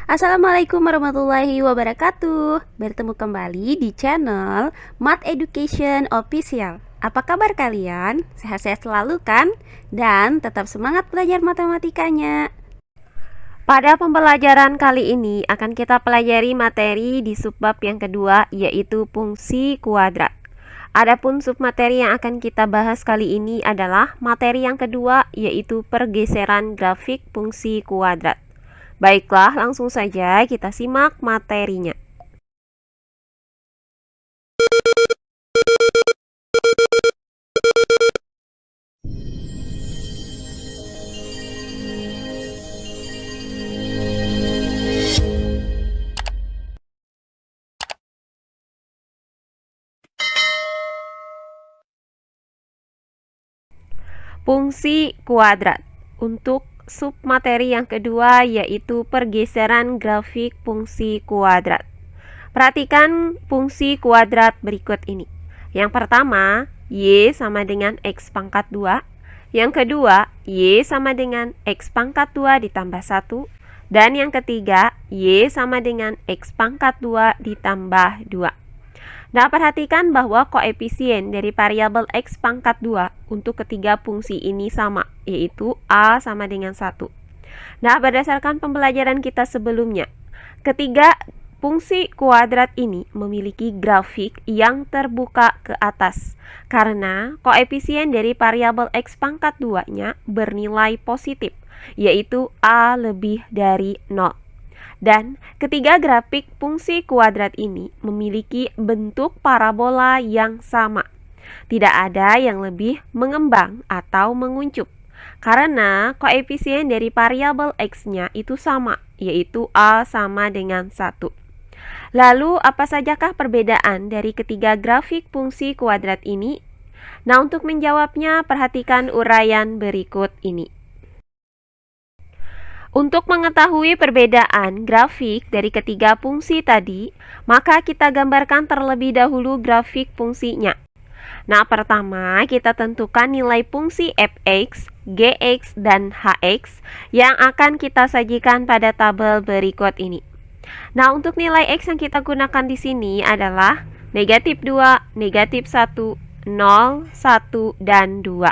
Assalamualaikum warahmatullahi wabarakatuh. Bertemu kembali di channel Math Education Official. Apa kabar kalian? Sehat-sehat selalu kan? Dan tetap semangat belajar matematikanya. Pada pembelajaran kali ini akan kita pelajari materi di subbab yang kedua, yaitu fungsi kuadrat. Adapun submateri yang akan kita bahas kali ini adalah materi yang kedua, yaitu pergeseran grafik fungsi kuadrat. Baiklah, langsung saja kita simak materinya. Fungsi kuadrat. Untuk submateri yang kedua yaitu pergeseran grafik fungsi kuadrat. Perhatikan fungsi kuadrat berikut ini. Yang pertama, Y sama dengan X pangkat 2. Yang kedua, Y sama dengan X pangkat 2 ditambah 1. Dan yang ketiga, Y sama dengan X pangkat 2 ditambah 2. Nah, perhatikan bahwa koefisien dari variabel X pangkat 2 untuk ketiga fungsi ini sama, yaitu A sama dengan 1. Nah, berdasarkan pembelajaran kita sebelumnya, ketiga fungsi kuadrat ini memiliki grafik yang terbuka ke atas, karena koefisien dari variabel X pangkat 2-nya bernilai positif, yaitu A lebih dari 0. Dan ketiga grafik fungsi kuadrat ini memiliki bentuk parabola yang sama. Tidak ada yang lebih mengembang atau menguncup, karena koefisien dari variabel X-nya itu sama, yaitu A sama dengan 1. Lalu, apa sajakah perbedaan dari ketiga grafik fungsi kuadrat ini? Nah, untuk menjawabnya, perhatikan uraian berikut ini. Untuk mengetahui perbedaan grafik dari ketiga fungsi tadi, maka kita gambarkan terlebih dahulu grafik fungsinya. Nah, pertama kita tentukan nilai fungsi fx, gx, dan hx yang akan kita sajikan pada tabel berikut ini. Nah, untuk nilai x yang kita gunakan di sini adalah negatif 2, negatif 1, 0, 1, dan 2.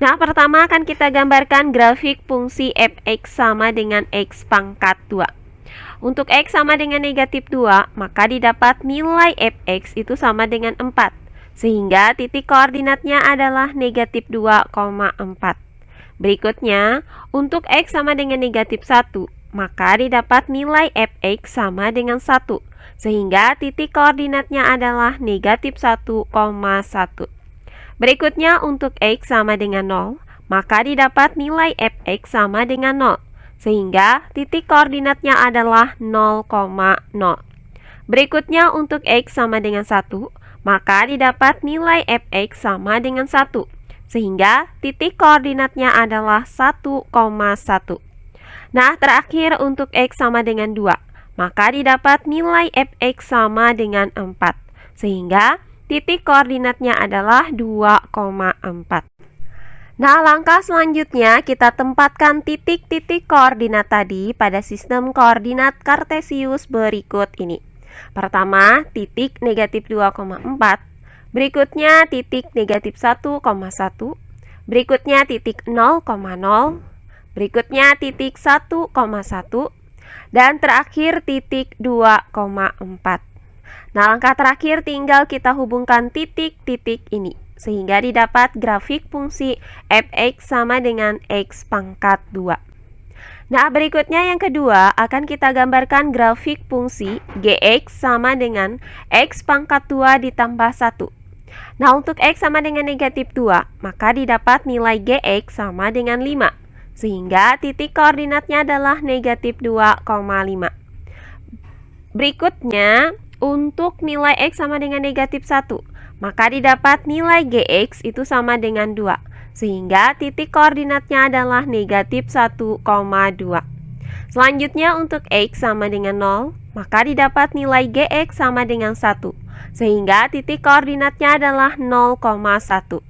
Nah, pertama akan kita gambarkan grafik fungsi fx sama dengan x pangkat 2. Untuk x sama dengan negatif 2, maka didapat nilai fx itu sama dengan 4, sehingga titik koordinatnya adalah negatif 2,4. Berikutnya, untuk x sama dengan negatif 1, maka didapat nilai fx sama dengan 1, sehingga titik koordinatnya adalah negatif 1,1. Berikutnya, untuk X sama dengan 0, maka didapat nilai fx sama dengan 0, sehingga titik koordinatnya adalah 0,0. Berikutnya, untuk X sama dengan 1, maka didapat nilai fx sama dengan 1, sehingga titik koordinatnya adalah 1,1. Nah, terakhir untuk X sama dengan 2, maka didapat nilai fx sama dengan 4, sehingga titik koordinatnya adalah 2,4. Nah, langkah selanjutnya kita tempatkan titik-titik koordinat tadi pada sistem koordinat kartesius berikut ini. Pertama, titik negatif 2,4. Berikutnya titik negatif 1,1. Berikutnya titik 0,0. Berikutnya titik 1,1. Dan terakhir titik 2,4. Nah, langkah terakhir tinggal kita hubungkan titik-titik ini, sehingga didapat grafik fungsi fx sama dengan x pangkat 2. Nah, berikutnya yang kedua akan kita gambarkan grafik fungsi gx sama dengan x pangkat 2 ditambah 1. Nah, untuk x sama dengan negatif 2, maka didapat nilai gx sama dengan 5, sehingga titik koordinatnya adalah negatif 2,5. Berikutnya, untuk nilai x sama dengan negatif 1, maka didapat nilai gx itu sama dengan 2, sehingga titik koordinatnya adalah negatif 1,2. Selanjutnya untuk x sama dengan 0, maka didapat nilai gx sama dengan 1, sehingga titik koordinatnya adalah 0,1.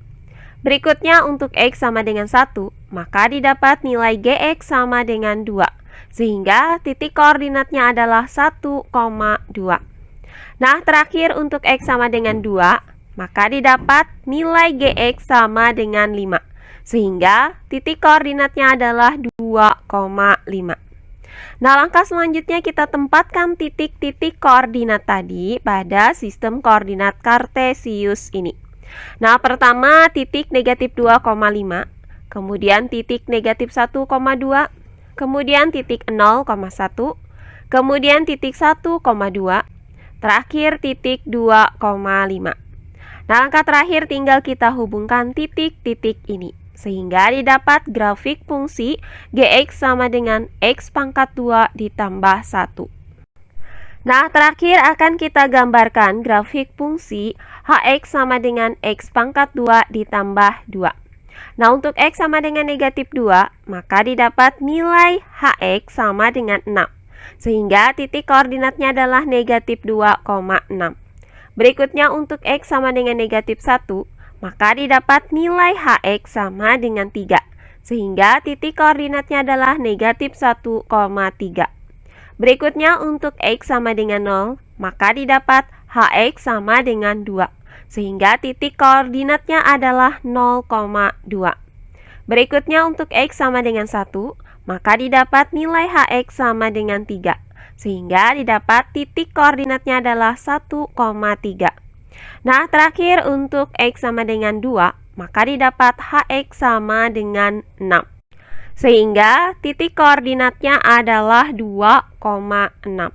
Berikutnya untuk x sama dengan 1, maka didapat nilai gx sama dengan 2, sehingga titik koordinatnya adalah 1,2. Nah, terakhir untuk X sama dengan 2, maka didapat nilai GX sama dengan 5, sehingga titik koordinatnya adalah 2,5. Nah, langkah selanjutnya kita tempatkan titik-titik koordinat tadi pada sistem koordinat kartesius ini. Nah, pertama titik negatif 2,5, kemudian titik negatif 1,2, kemudian titik 0,1, kemudian titik 1,2, terakhir titik 2,5. Nah, langkah terakhir tinggal kita hubungkan titik-titik ini, sehingga didapat grafik fungsi GX sama dengan X pangkat 2 ditambah 1. Nah, terakhir akan kita gambarkan grafik fungsi HX sama dengan X pangkat 2 ditambah 2. Nah, untuk X sama dengan negatif 2, maka didapat nilai HX sama dengan 6, sehingga titik koordinatnya adalah negatif 2,6. Berikutnya untuk X sama dengan negatif 1, maka didapat nilai HX sama dengan 3, sehingga titik koordinatnya adalah negatif 1,3. Berikutnya untuk X sama dengan 0, maka didapat HX sama dengan 2, sehingga titik koordinatnya adalah 0,2. Berikutnya untuk X sama dengan 1, maka didapat nilai HX sama dengan 3, sehingga didapat titik koordinatnya adalah 1,3. Nah, terakhir untuk X sama dengan 2, maka didapat HX sama dengan 6, sehingga titik koordinatnya adalah 2,6.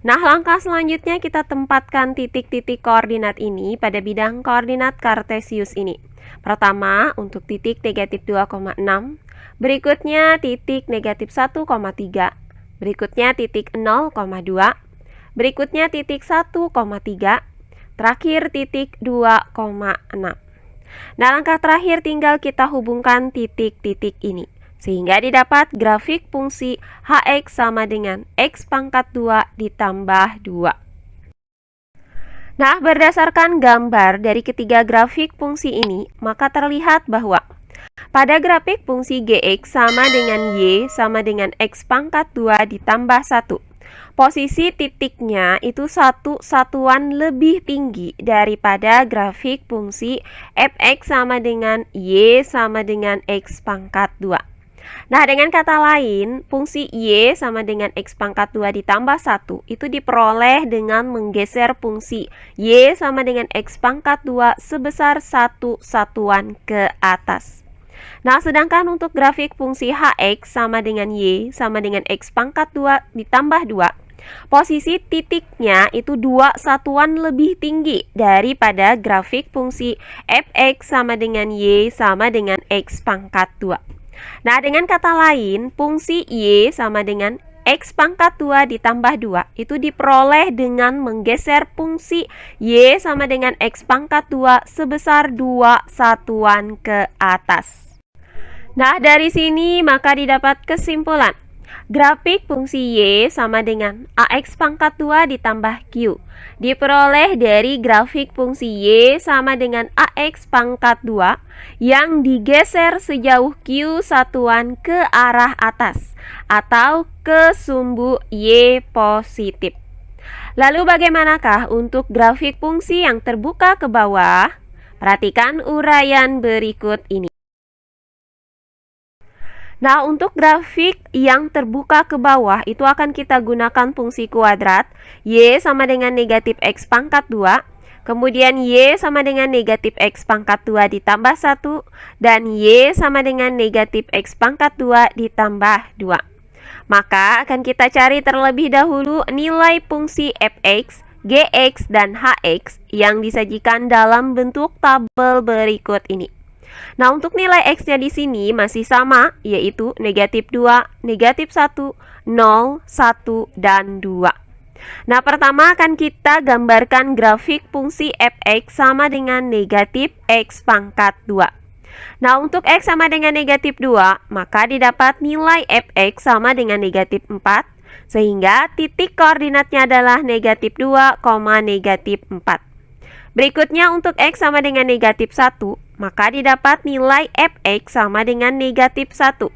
Nah, langkah selanjutnya kita tempatkan titik-titik koordinat ini pada bidang koordinat kartesius ini. Pertama, untuk titik negatif 2,6, berikutnya titik negatif 1,3, berikutnya titik 0,2, berikutnya titik 1,3, terakhir titik 2,6. Nah, langkah terakhir tinggal kita hubungkan titik-titik ini, sehingga didapat grafik fungsi HX sama dengan X pangkat 2 ditambah 2. Nah, berdasarkan gambar dari ketiga grafik fungsi ini, maka terlihat bahwa pada grafik fungsi GX sama dengan Y sama dengan X pangkat 2 ditambah 1, posisi titiknya itu satu satuan lebih tinggi daripada grafik fungsi fx sama dengan y sama dengan x pangkat 2. Nah, dengan kata lain, fungsi y sama dengan x pangkat 2 ditambah 1 itu diperoleh dengan menggeser fungsi y sama dengan x pangkat 2 sebesar satu satuan ke atas. Nah, sedangkan untuk grafik fungsi hx sama dengan y sama dengan x pangkat 2 ditambah 2, posisi titiknya itu dua satuan lebih tinggi daripada grafik fungsi fx sama dengan y sama dengan x pangkat 2. Nah, dengan kata lain, fungsi y sama dengan x pangkat 2 ditambah 2 itu diperoleh dengan menggeser fungsi y sama dengan x pangkat 2 sebesar dua satuan ke atas. Nah, dari sini maka didapat kesimpulan grafik fungsi y sama dengan ax pangkat 2 ditambah q diperoleh dari grafik fungsi y sama dengan ax pangkat 2 yang digeser sejauh q satuan ke arah atas atau ke sumbu y positif. Lalu bagaimanakah untuk grafik fungsi yang terbuka ke bawah? Perhatikan uraian berikut ini. Nah, untuk grafik yang terbuka ke bawah itu akan kita gunakan fungsi kuadrat y sama dengan negatif x pangkat 2, kemudian y sama dengan negatif x pangkat 2 ditambah 1, dan y sama dengan negatif x pangkat 2 ditambah 2. Maka akan kita cari terlebih dahulu nilai fungsi fx, gx, dan hx yang disajikan dalam bentuk tabel berikut ini. Nah, untuk nilai x-nya di sini masih sama, yaitu negatif 2, negatif 1, 0, 1, dan 2. Nah, pertama akan kita gambarkan grafik fungsi fx sama dengan negatif x pangkat 2. Nah, untuk x sama dengan negatif 2, maka didapat nilai fx sama dengan negatif 4, sehingga titik koordinatnya adalah negatif 2, negatif 4. Berikutnya untuk x sama dengan negatif 1, maka didapat nilai fx sama dengan negatif 1,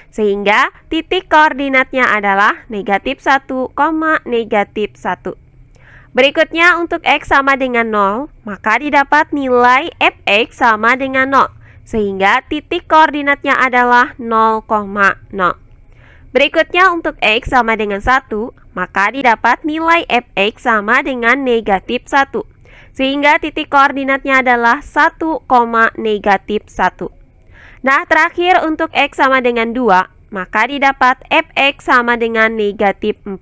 Sehingga titik koordinatnya adalah negatif 1, negatif 1. Berikutnya untuk X sama dengan 0, maka didapat nilai fx sama dengan 0. Sehingga titik koordinatnya adalah 0,0. Berikutnya untuk X sama dengan 1, maka didapat nilai fx sama dengan negatif 1. Sehingga titik koordinatnya adalah 1, negatif 1. Nah, terakhir untuk X sama dengan 2, maka didapat fx sama dengan negatif 4.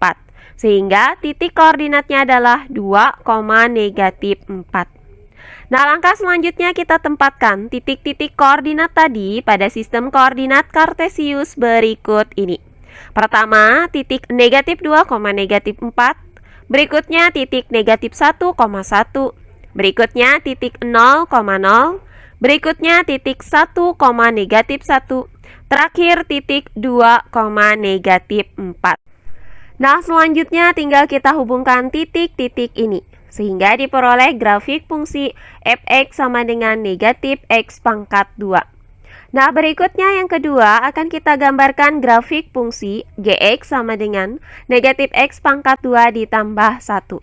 Sehingga titik koordinatnya adalah 2, negatif 4. Nah, langkah selanjutnya kita tempatkan titik-titik koordinat tadi pada sistem koordinat kartesius berikut ini. Pertama, titik negatif 2, negatif 4. Berikutnya titik negatif 1, 1. Berikutnya titik 0, 0. Berikutnya titik 1, negatif 1. Terakhir titik 2, negatif 4. Nah, selanjutnya tinggal kita hubungkan titik-titik ini sehingga diperoleh grafik fungsi fx sama dengan negatif x pangkat 2. Nah, berikutnya yang kedua akan kita gambarkan grafik fungsi gx sama dengan negatif x pangkat 2 ditambah 1.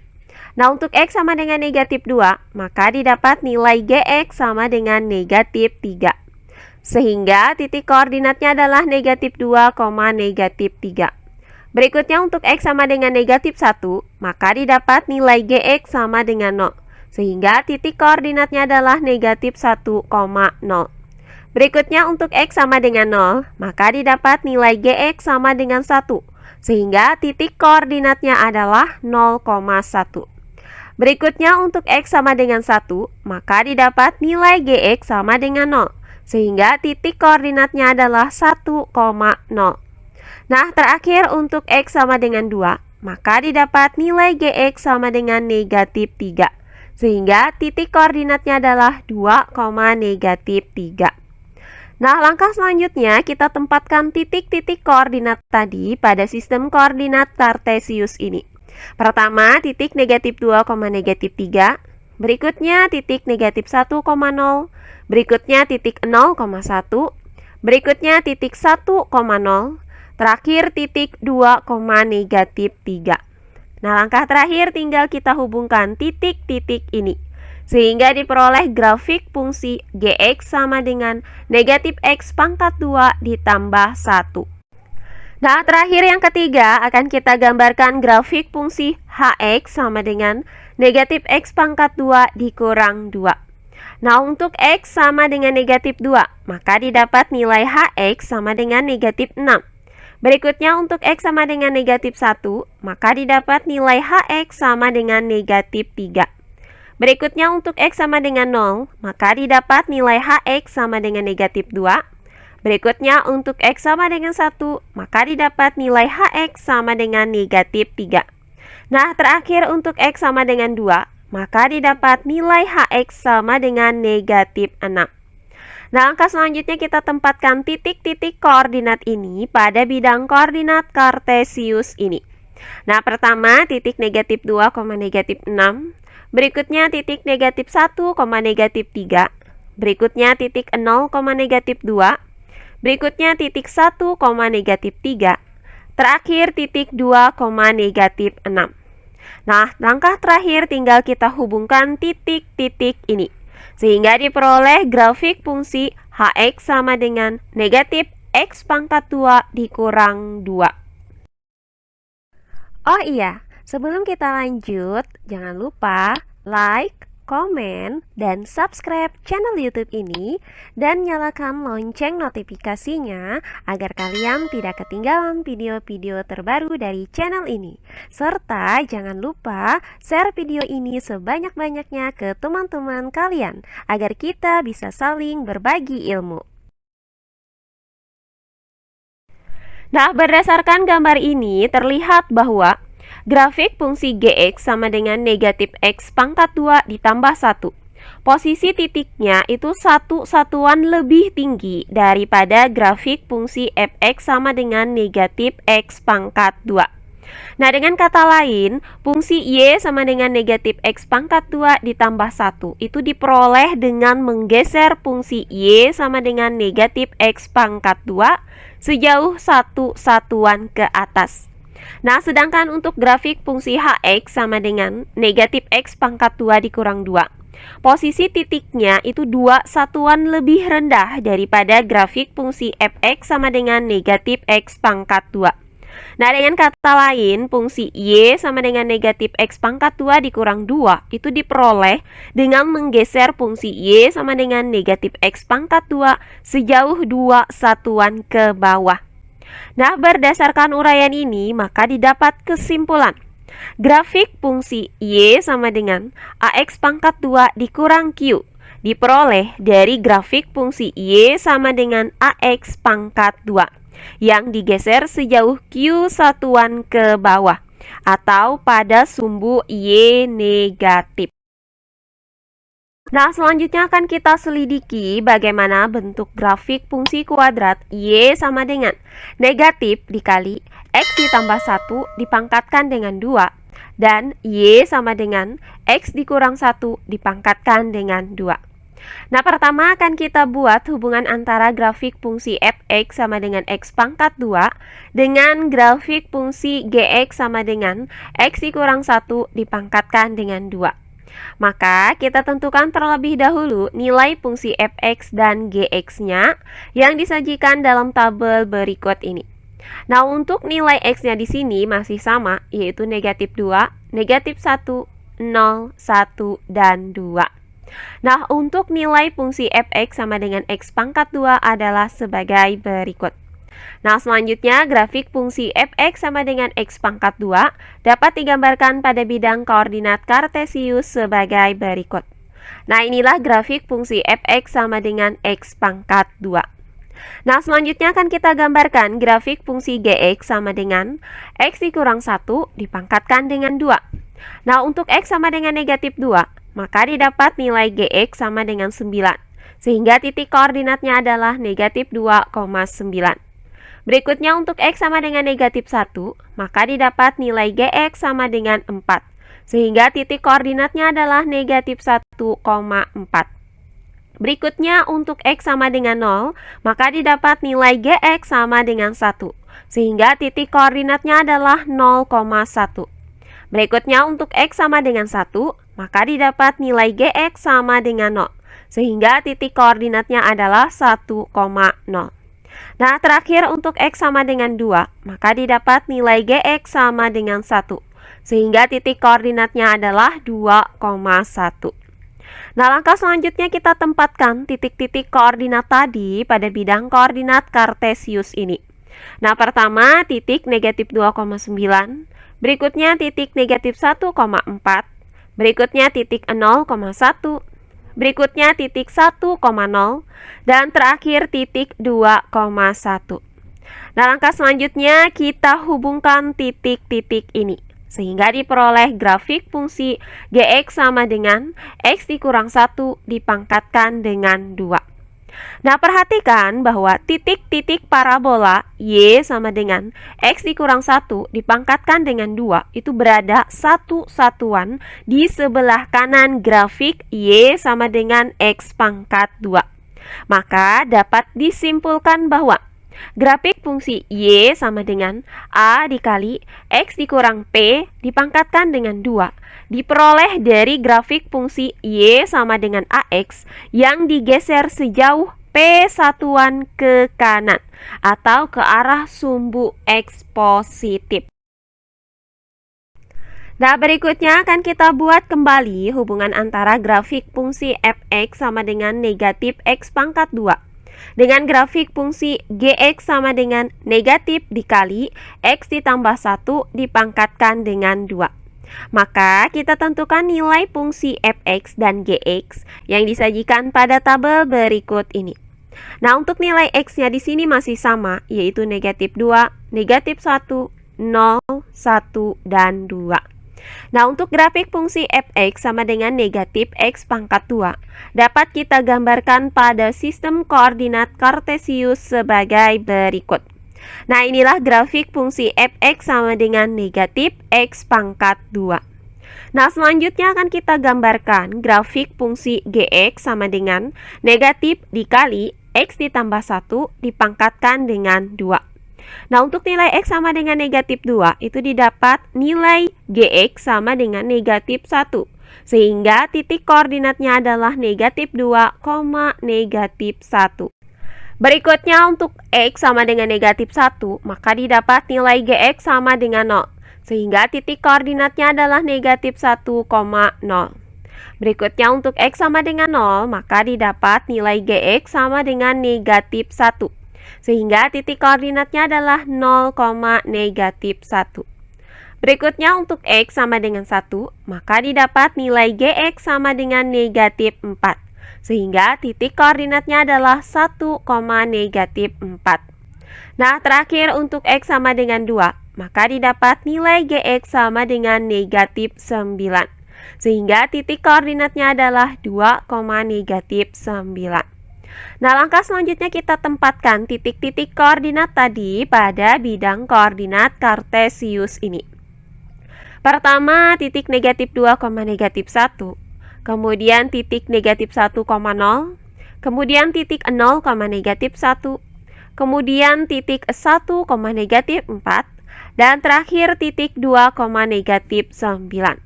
Nah, untuk x sama dengan negatif 2, maka didapat nilai gx sama dengan negatif 3. Sehingga titik koordinatnya adalah negatif 2, negatif 3. Berikutnya untuk X sama dengan negatif 1, maka didapat nilai gx sama dengan 0. Sehingga titik koordinatnya adalah negatif 1, 0. Berikutnya untuk X sama dengan 0, maka didapat nilai gx sama dengan 1. Sehingga titik koordinatnya adalah 0,1. Berikutnya untuk X sama dengan 1, maka didapat nilai gx sama dengan 0. Sehingga titik koordinatnya adalah 1,0. Nah, terakhir untuk X sama dengan 2, maka didapat nilai gx sama dengan negatif 3. Sehingga titik koordinatnya adalah 2, negatif 3. Nah, langkah selanjutnya kita tempatkan titik-titik koordinat tadi pada sistem koordinat kartesius ini. Pertama, titik negatif 2, negatif 3. Berikutnya titik negatif 1, 0. Berikutnya titik 0,1. Berikutnya titik 1,0. Terakhir titik 2, negatif 3. Nah, langkah terakhir tinggal kita hubungkan titik-titik ini sehingga diperoleh grafik fungsi gx sama dengan negatif x pangkat 2 ditambah 1. Nah, terakhir yang ketiga akan kita gambarkan grafik fungsi hx sama dengan negatif x pangkat 2 dikurang 2. Nah, untuk x sama dengan negatif 2, maka didapat nilai hx sama dengan negatif 6. Berikutnya untuk X sama dengan negatif 1, maka didapat nilai HX sama dengan negatif 3. Berikutnya untuk X sama dengan 0, maka didapat nilai HX sama dengan negatif 2. Berikutnya untuk X sama dengan 1, maka didapat nilai HX sama dengan negatif 3. Nah, terakhir untuk X sama dengan 2, maka didapat nilai HX sama dengan negatif 6. Nah, langkah selanjutnya kita tempatkan titik-titik koordinat ini pada bidang koordinat kartesius ini. Nah, pertama titik negatif 2, negatif 6. Berikutnya titik negatif 1, negatif 3. Berikutnya titik 0, negatif 2. Berikutnya titik 1, negatif 3. Terakhir titik 2, negatif 6. Nah, langkah terakhir tinggal kita hubungkan titik-titik ini sehingga diperoleh grafik fungsi hx sama dengan negatif x pangkat 2 dikurang 2. Oh iya, sebelum kita lanjut, jangan lupa like, komen, dan subscribe channel YouTube ini dan nyalakan lonceng notifikasinya agar kalian tidak ketinggalan video-video terbaru dari channel ini. Serta jangan lupa share video ini sebanyak-banyaknya ke teman-teman kalian agar kita bisa saling berbagi ilmu. Nah, berdasarkan gambar ini terlihat bahwa grafik fungsi gx sama dengan negatif x pangkat 2 ditambah 1. Posisi titiknya itu satu satuan lebih tinggi daripada grafik fungsi fx sama dengan negatif x pangkat 2. Nah, dengan kata lain, fungsi y sama dengan negatif x pangkat 2 ditambah 1 itu diperoleh dengan menggeser fungsi y sama dengan negatif x pangkat 2 sejauh 1 satuan ke atas. Nah, sedangkan untuk grafik fungsi hx sama dengan negatif x pangkat 2 dikurang 2. Posisi titiknya itu 2 satuan lebih rendah daripada grafik fungsi fx sama dengan negatif x pangkat 2. Nah, dengan kata lain, fungsi y sama dengan negatif x pangkat 2 dikurang 2 itu diperoleh dengan menggeser fungsi y sama dengan negatif x pangkat 2 sejauh 2 satuan ke bawah. Nah, berdasarkan uraian ini, maka didapat kesimpulan. Grafik fungsi y sama dengan ax pangkat 2 dikurang q diperoleh dari grafik fungsi y sama dengan ax pangkat 2 yang digeser sejauh q satuan ke bawah atau pada sumbu y negatif. Nah, selanjutnya akan kita selidiki bagaimana bentuk grafik fungsi kuadrat y sama dengan negatif dikali x ditambah 1 dipangkatkan dengan 2 dan y sama dengan x dikurang 1 dipangkatkan dengan 2. Nah, pertama akan kita buat hubungan antara grafik fungsi fx sama dengan x pangkat 2 dengan grafik fungsi gx sama dengan x dikurang 1 dipangkatkan dengan 2. Maka kita tentukan terlebih dahulu nilai fungsi fx dan gx-nya yang disajikan dalam tabel berikut ini. Nah, untuk nilai x-nya di sini masih sama, yaitu negatif 2, negatif 1, 0, 1, dan 2. Nah, untuk nilai fungsi fx sama dengan x pangkat 2 adalah sebagai berikut. Nah, selanjutnya grafik fungsi fx sama dengan x pangkat 2 dapat digambarkan pada bidang koordinat kartesius sebagai berikut. Nah, inilah grafik fungsi fx sama dengan x pangkat 2. Nah, selanjutnya akan kita gambarkan grafik fungsi gx sama dengan x dikurang 1 dipangkatkan dengan 2. Nah, untuk x sama dengan negatif 2, maka didapat nilai gx sama dengan 9, sehingga titik koordinatnya adalah negatif 2,9. Berikutnya untuk x sama dengan negatif 1, maka didapat nilai gx sama dengan 4, sehingga titik koordinatnya adalah negatif 1,4. Berikutnya untuk x sama dengan 0, maka didapat nilai gx sama dengan 1, sehingga titik koordinatnya adalah 0,1. Berikutnya untuk x sama dengan 1, maka didapat nilai gx sama dengan 0, sehingga titik koordinatnya adalah 1,0. Nah, terakhir untuk x sama dengan 2, maka didapat nilai gx sama dengan 1, sehingga titik koordinatnya adalah 2,1. Nah, langkah selanjutnya kita tempatkan titik-titik koordinat tadi pada bidang koordinat kartesius ini. Nah, pertama titik negatif 2,9, berikutnya titik negatif 1,4, berikutnya titik 0,1, berikutnya titik 1,0, dan terakhir titik 2,1. Nah, langkah selanjutnya kita hubungkan titik-titik ini sehingga diperoleh grafik fungsi gx sama dengan x dikurang 1 dipangkatkan dengan 2. Nah, perhatikan bahwa titik-titik parabola y sama dengan x dikurang 1 dipangkatkan dengan 2 itu berada satu satuan di sebelah kanan grafik y sama dengan x pangkat 2. Maka dapat disimpulkan bahwa grafik fungsi y sama dengan a dikali x dikurang p dipangkatkan dengan 2 diperoleh dari grafik fungsi y sama dengan ax yang digeser sejauh p satuan ke kanan atau ke arah sumbu x positif. Nah, berikutnya akan kita buat kembali hubungan antara grafik fungsi fx sama dengan negatif x pangkat 2 dengan grafik fungsi gx sama dengan negatif dikali x ditambah 1 dipangkatkan dengan 2. Maka kita tentukan nilai fungsi fx dan gx yang disajikan pada tabel berikut ini. Nah, untuk nilai x-nya di sini masih sama, yaitu negatif 2, negatif 1, 0, 1, dan 2. Nah, untuk grafik fungsi fx sama dengan negatif x pangkat 2 dapat kita gambarkan pada sistem koordinat kartesius sebagai berikut. Nah, inilah grafik fungsi fx sama dengan negatif x pangkat 2. Nah, selanjutnya akan kita gambarkan grafik fungsi gx sama dengan negatif dikali X ditambah 1 dipangkatkan dengan 2. Nah, untuk nilai X sama dengan negatif 2, itu didapat nilai GX sama dengan negatif 1. Sehingga titik koordinatnya adalah negatif 2, negatif 1. Berikutnya untuk X sama dengan negatif 1, maka didapat nilai GX sama dengan 0. Sehingga titik koordinatnya adalah negatif 1, 0. Berikutnya untuk X sama dengan 0, maka didapat nilai GX sama dengan negatif 1. Sehingga titik koordinatnya adalah 0, negatif 1. Berikutnya untuk X sama dengan 1, maka didapat nilai GX sama dengan negatif 4. Sehingga titik koordinatnya adalah 1, negatif 4. Nah, terakhir untuk X sama dengan 2, maka didapat nilai GX sama dengan negatif 9. Sehingga titik koordinatnya adalah 2, negatif 9. Nah, langkah selanjutnya kita tempatkan titik-titik koordinat tadi pada bidang koordinat kartesius ini. Pertama, titik negatif 2, negatif 1. Kemudian titik negatif 1, 0. Kemudian titik 0, negatif 1. Kemudian titik 1, negatif 4. Dan terakhir titik 2, negatif 9.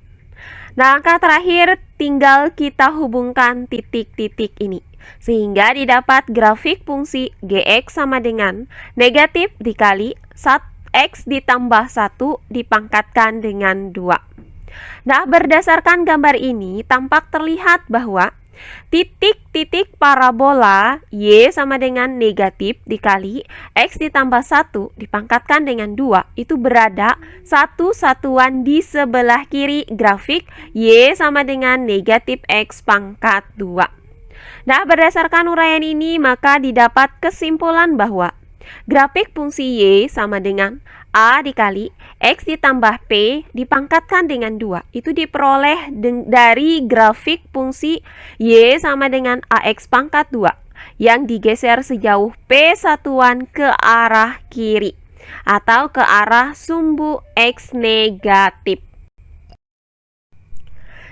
Nah, angka terakhir tinggal kita hubungkan titik-titik ini. Sehingga didapat grafik fungsi GX sama dengan negatif dikali X ditambah 1 dipangkatkan dengan 2. Nah, berdasarkan gambar ini tampak terlihat bahwa titik-titik parabola Y sama dengan negatif dikali X ditambah 1 dipangkatkan dengan 2 itu berada satu satuan di sebelah kiri grafik Y sama dengan negatif X pangkat 2. Nah, berdasarkan uraian ini maka didapat kesimpulan bahwa grafik fungsi Y sama dengan A dikali X ditambah P dipangkatkan dengan 2 itu diperoleh dari grafik fungsi Y sama dengan AX pangkat 2 yang digeser sejauh P satuan ke arah kiri atau ke arah sumbu X negatif.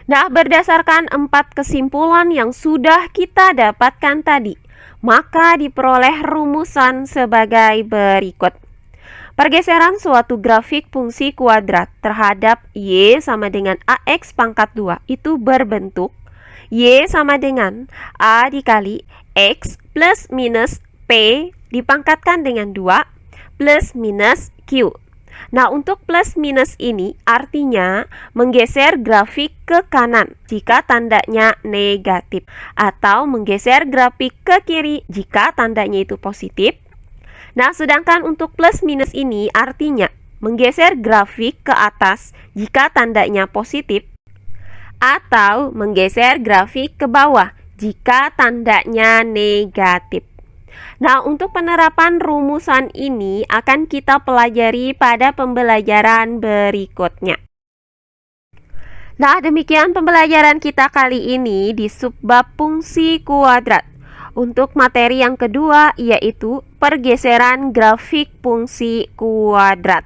Nah, berdasarkan 4 kesimpulan yang sudah kita dapatkan tadi, maka diperoleh rumusan sebagai berikut. Pergeseran suatu grafik fungsi kuadrat terhadap Y sama dengan AX pangkat 2 itu berbentuk Y sama dengan A dikali X plus minus P dipangkatkan dengan 2 plus minus Q. Nah, untuk plus minus ini artinya menggeser grafik ke kanan jika tandanya negatif atau menggeser grafik ke kiri jika tandanya itu positif. Nah, sedangkan untuk plus minus ini artinya menggeser grafik ke atas jika tandanya positif atau menggeser grafik ke bawah jika tandanya negatif. Nah, untuk penerapan rumusan ini akan kita pelajari pada pembelajaran berikutnya. Nah, demikian pembelajaran kita kali ini di subbab fungsi kuadrat. Untuk materi yang kedua yaitu pergeseran grafik fungsi kuadrat.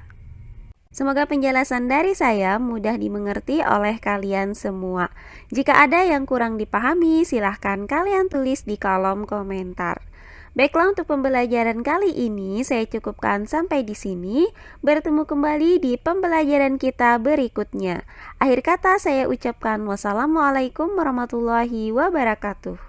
Semoga penjelasan dari saya mudah dimengerti oleh kalian semua. Jika ada yang kurang dipahami, silahkan kalian tulis di kolom komentar. Baiklah, untuk pembelajaran kali ini saya cukupkan sampai di sini. Bertemu kembali di pembelajaran kita berikutnya. Akhir kata saya ucapkan wassalamualaikum warahmatullahi wabarakatuh.